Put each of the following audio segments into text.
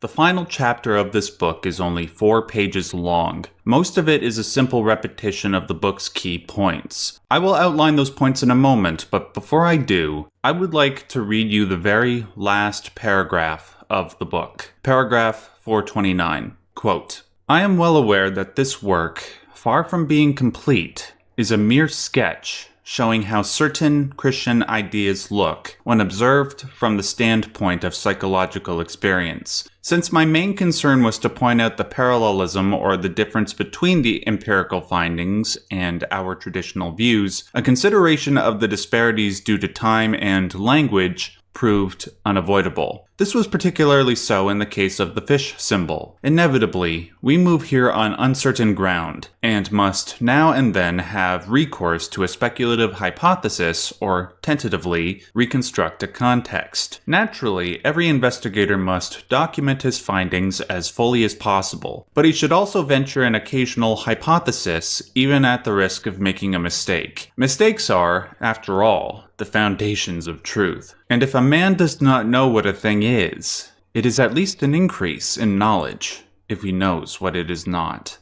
The final chapter of this book is only 4 pages long. Most of it is a simple repetition of the book's key points. I will outline those points in a moment, but before I do, I would like to read you the very last paragraph of the book. Paragraph 429. Quote, "I am well aware that this work, far from being complete, is a mere sketch showing how certain Christian ideas look when observed from the standpoint of psychological experience. Since my main concern was to point out the parallelism or the difference between the empirical findings and our traditional views, a consideration of the disparities due to time and language proved unavoidable. This was particularly so in the case of the fish symbol. Inevitably, we move here on uncertain ground, and must now and then have recourse to a speculative hypothesis or, tentatively, reconstruct a context. Naturally, every investigator must document his findings as fully as possible, but he should also venture an occasional hypothesis, even at the risk of making a mistake. Mistakes are, after all, the foundations of truth. And if a man does not know what a thing is, it is at least an increase in knowledge if he knows what it is not."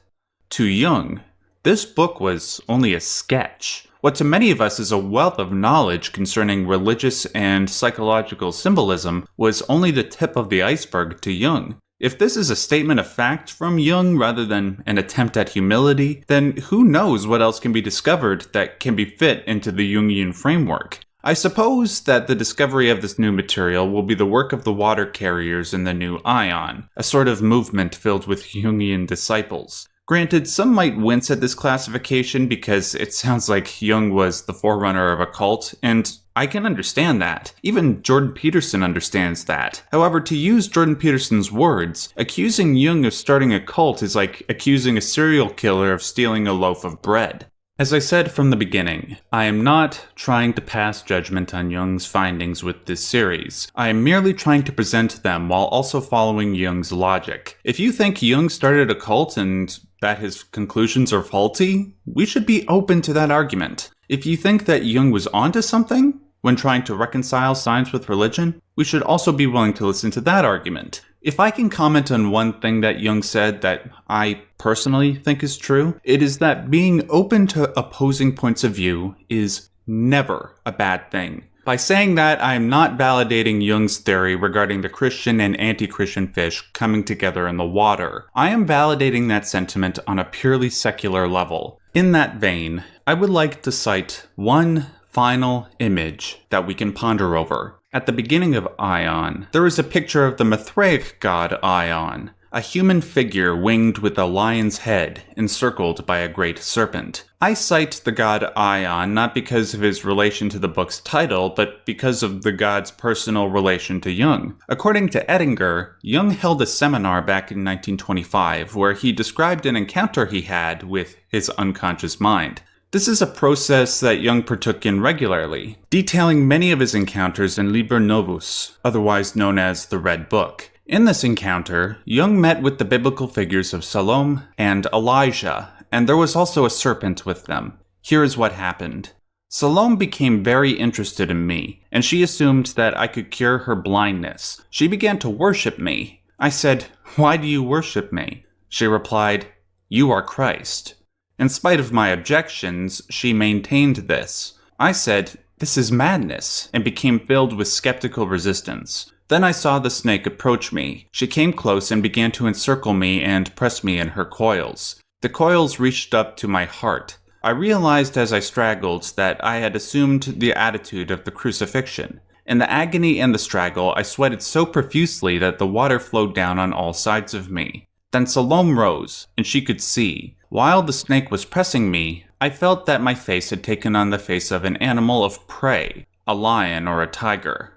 To Jung, this book was only a sketch. What to many of us is a wealth of knowledge concerning religious and psychological symbolism was only the tip of the iceberg to Jung. If this is a statement of fact from Jung rather than an attempt at humility, then who knows what else can be discovered that can be fit into the Jungian framework. I suppose that the discovery of this new material will be the work of the water carriers in the new Aion, a sort of movement filled with Jungian disciples. Granted, some might wince at this classification because it sounds like Jung was the forerunner of a cult, and I can understand that. Even Jordan Peterson understands that. However, to use Jordan Peterson's words, accusing Jung of starting a cult is like accusing a serial killer of stealing a loaf of bread. As I said from the beginning, I am not trying to pass judgment on Jung's findings with this series. I am merely trying to present them while also following Jung's logic. If you think Jung started a cult and that his conclusions are faulty, we should be open to that argument. If you think that Jung was onto something when trying to reconcile science with religion, we should also be willing to listen to that argument. If I can comment on one thing that Jung said that I personally think is true, it is that being open to opposing points of view is never a bad thing. By saying that, I am not validating Jung's theory regarding the Christian and anti-Christian fish coming together in the water. I am validating that sentiment on a purely secular level. In that vein, I would like to cite one final image that we can ponder over. At the beginning of Aion, there is a picture of the Mithraic god Aion, a human figure winged with a lion's head, encircled by a great serpent. I cite the god Aion not because of his relation to the book's title, but because of the god's personal relation to Jung. According to Edinger, Jung held a seminar back in 1925 where he described an encounter he had with his unconscious mind. This is a process that Jung partook in regularly, detailing many of his encounters in Liber Novus, otherwise known as the Red Book. In this encounter, Jung met with the biblical figures of Salome and Elijah, and there was also a serpent with them. Here is what happened. Salome became very interested in me, and she assumed that I could cure her blindness. She began to worship me. I said, "Why do you worship me?" She replied, "You are Christ." In spite of my objections, she maintained this. I said, "This is madness," and became filled with skeptical resistance. Then I saw the snake approach me. She came close and began to encircle me and press me in her coils. The coils reached up to my heart. I realized as I straggled that I had assumed the attitude of the crucifixion. In the agony and the straggle, I sweated so profusely that the water flowed down on all sides of me. Then Salome rose, and she could see. While the snake was pressing me, I felt that my face had taken on the face of an animal of prey, a lion or a tiger.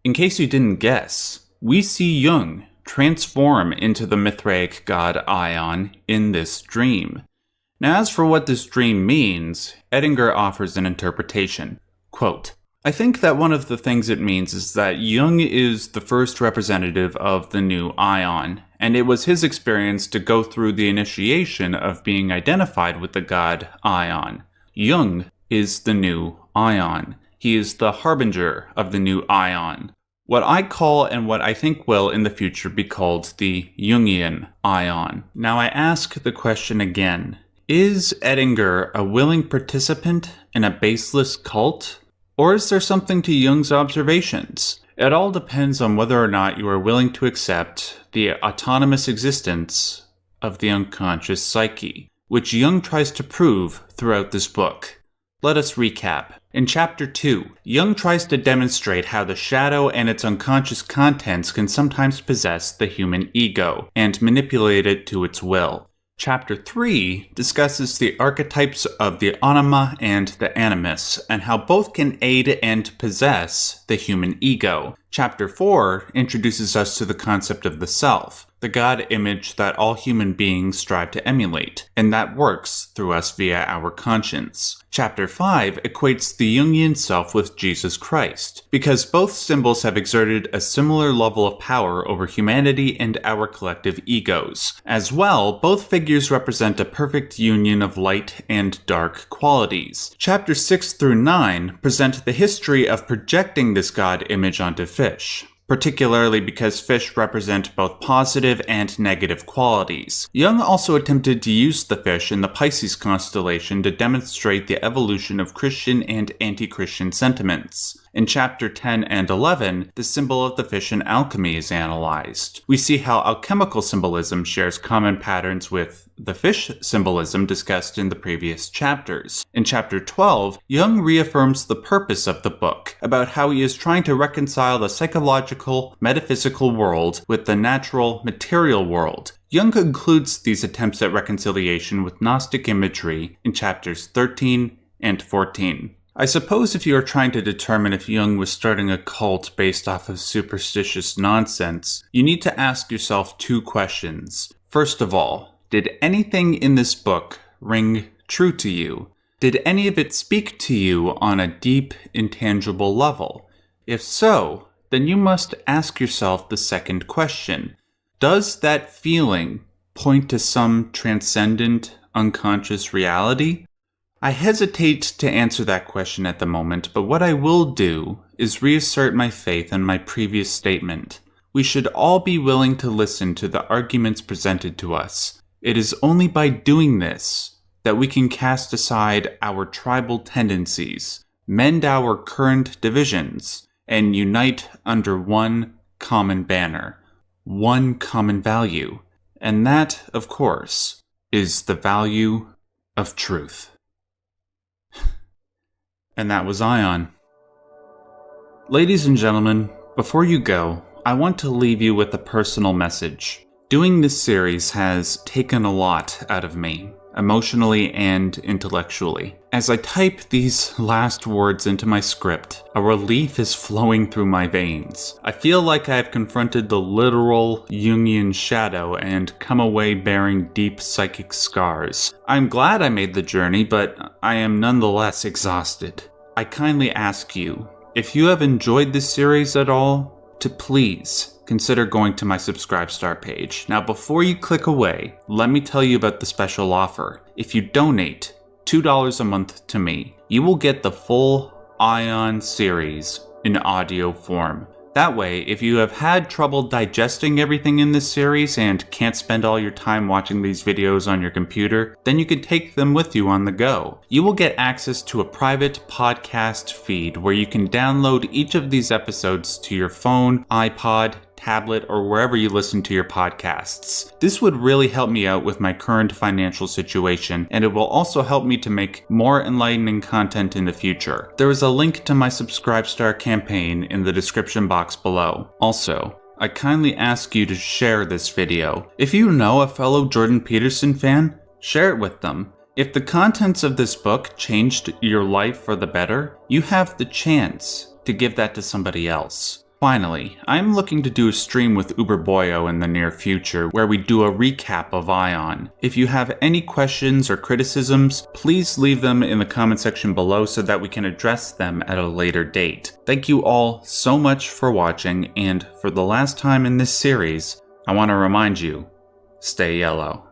In case you didn't guess, we see Jung transform into the Mithraic god Aion in this dream. Now as for what this dream means, Edinger offers an interpretation. Quote, "I think that one of the things it means is that Jung is the first representative of the new Aion, and it was his experience to go through the initiation of being identified with the god Aion. Jung is the new Aion. He is the harbinger of the new Aion. what I call and what I think will in the future be called the Jungian Aion. Now I ask the question again, is Edinger a willing participant in a baseless cult? Or is there something to Jung's observations? It all depends on whether or not you are willing to accept the autonomous existence of the unconscious psyche, which Jung tries to prove throughout this book. Let us recap. In Chapter 2, Jung tries to demonstrate how the shadow and its unconscious contents can sometimes possess the human ego and manipulate it to its will. Chapter 3 discusses the archetypes of the anima and the animus, and how both can aid and possess the human ego. Chapter 4 introduces us to the concept of the self, the God image that all human beings strive to emulate, and that works through us via our conscience. Chapter 5 equates the Jungian self with Jesus Christ, because both symbols have exerted a similar level of power over humanity and our collective egos. As well, both figures represent a perfect union of light and dark qualities. Chapters 6 through 9 present the history of projecting this God image onto fish, particularly because fish represent both positive and negative qualities. Jung also attempted to use the fish in the Pisces constellation to demonstrate the evolution of Christian and anti-Christian sentiments. In Chapter 10 and 11, the symbol of the fish in alchemy is analyzed. We see how alchemical symbolism shares common patterns with the fish symbolism discussed in the previous chapters. In Chapter 12, Jung reaffirms the purpose of the book, about how he is trying to reconcile the psychological, metaphysical world with the natural, material world. Jung concludes these attempts at reconciliation with Gnostic imagery in Chapters 13 and 14. I suppose if you are trying to determine if Jung was starting a cult based off of superstitious nonsense, you need to ask yourself two questions. First of all, did anything in this book ring true to you? Did any of it speak to you on a deep, intangible level? If so, then you must ask yourself the second question. Does that feeling point to some transcendent, unconscious reality? I hesitate to answer that question at the moment, but what I will do is reassert my faith in my previous statement. We should all be willing to listen to the arguments presented to us. It is only by doing this that we can cast aside our tribal tendencies, mend our current divisions, and unite under one common banner, one common value. And that, of course, is the value of truth. And that was Aion. Ladies and gentlemen, before you go, I want to leave you with a personal message. Doing this series has taken a lot out of me, emotionally and intellectually. As I type these last words into my script, a relief is flowing through my veins. I feel like I have confronted the literal Jungian shadow and come away bearing deep psychic scars. I'm glad I made the journey, but I am nonetheless exhausted. I kindly ask you, if you have enjoyed this series at all, to please consider going to my Subscribestar page. Now, before you click away, let me tell you about the special offer. If you donate $2 a month to me, you will get the full Aion series in audio form. That way, if you have had trouble digesting everything in this series and can't spend all your time watching these videos on your computer, then you can take them with you on the go. You will get access to a private podcast feed where you can download each of these episodes to your phone, iPod, tablet, or wherever you listen to your podcasts. This would really help me out with my current financial situation, and it will also help me to make more enlightening content in the future. There is a link to my Subscribestar campaign in the description box below. Also, I kindly ask you to share this video. If you know a fellow Jordan Peterson fan, share it with them. If the contents of this book changed your life for the better, you have the chance to give that to somebody else. Finally, I'm looking to do a stream with Uberboyo in the near future where we do a recap of Aion. If you have any questions or criticisms, please leave them in the comment section below so that we can address them at a later date. Thank you all so much for watching, and for the last time in this series, I want to remind you, stay yellow.